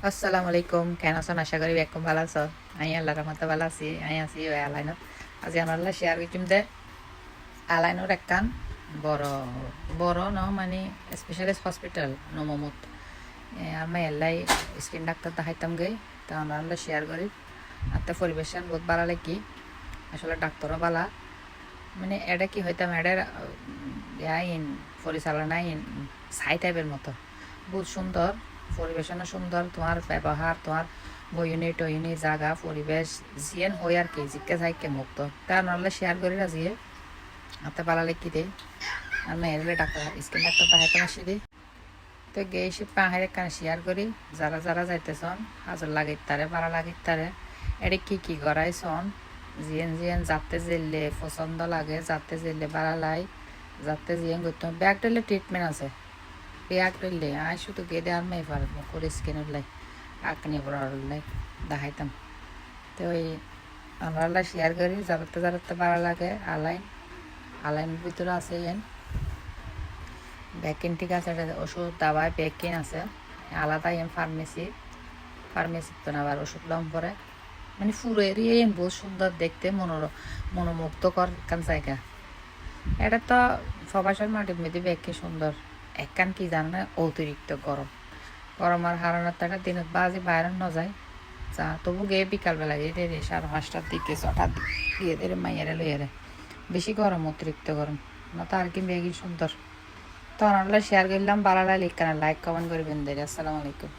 আসসালামু আলাইকুম, কেন আছেন? আশা করি একদম ভালো আছো। আমি আল্লাহর রহমতে ভালো আছি। আমি আছি ওই আলাইনত। আজ আমরা শেয়ার করছিলাম যে আলাইনোর একখান বড় বড় ন মানে স্পেশালিস্ট হসপিটাল নমমুত আমি এল্লাই স্কিন ডাক্তার দেখাইতাম গে। তা আমরা শেয়ার করি আর তো পরিবেশন বহুত ভালো লাগি। আসলে ডাক্তারও ভালো, মানে এটা কি হইতাম এটার ইন পরিচালনা ইন সাই টাইপের মতো বহুত সুন্দর, পরিবেশনও সুন্দর, তোমার ব্যবহার, তোমার বইনি টইনি জায়গা পরিবেশ জিয়েন হই আর কি জিজ্ঞে যাইকে মুক্ত তা নহলে শেয়ার করি না জিয়ে হাতে পালা লিখি দে আর মেয়েরে ডাক্তার স্কিন ডাক্তার দেখাইতে আসি দে। তো গিয়ে সে পাহাড়ে কানে শেয়ার করি যারা যারা যাইতেছন হাজর লাগিত তারে পারা লাগিত তারে এটা কি করাইছন জিয়েন জিয়েন যাতে জেললে পছন্দ লাগে, যাতে জেললে বাড়া লাই, যাতে জিয়েন করতে ব্যাগ দিলে ট্রিটমেন্ট আছে। ব্যাগ দিলে আয় শুধু গেদে আর মেয়ে পারবো করে স্কিনের লাই আকনি পড়ার লাই দেখাইতাম। তো ওই আমরা শেয়ার করি যাতে যাতে বাড়া লাগে। আলাইন আলাইনের ভিতরে আছে এন ভ্যাকিন, ঠিক আছে, ওষুধ দাবায় ভ্যাকিন আছে আলাদা এন ফার্মেসি তো না আবার ওষুধ লম পরে মানে পুরো এরিয়া বহুত সুন্দর দেখতে, মনোমুগ্ধকর একখান জায়গা। এটা তো প্রবাসের মাটির মধ্যে বেশি সুন্দর। একখান কি জানো না, অতিরিক্ত গরমের হারানোর একটা দিনত বাজে বাইরে ন যায় যা তবু গিয়ে বিকালবেলা গিয়ে 5:30টার দিকে 6টার দিকে গিয়ে দেরে মাইয়ারে লইয়ারে বেশি গরম, অতিরিক্ত গরম না তো আর কি বেগি সুন্দর। তো আমরা শেয়ার করলাম, ভালো লাগলে লাইক কমেন্ট করবেন। আসসালামু আলাইকুম।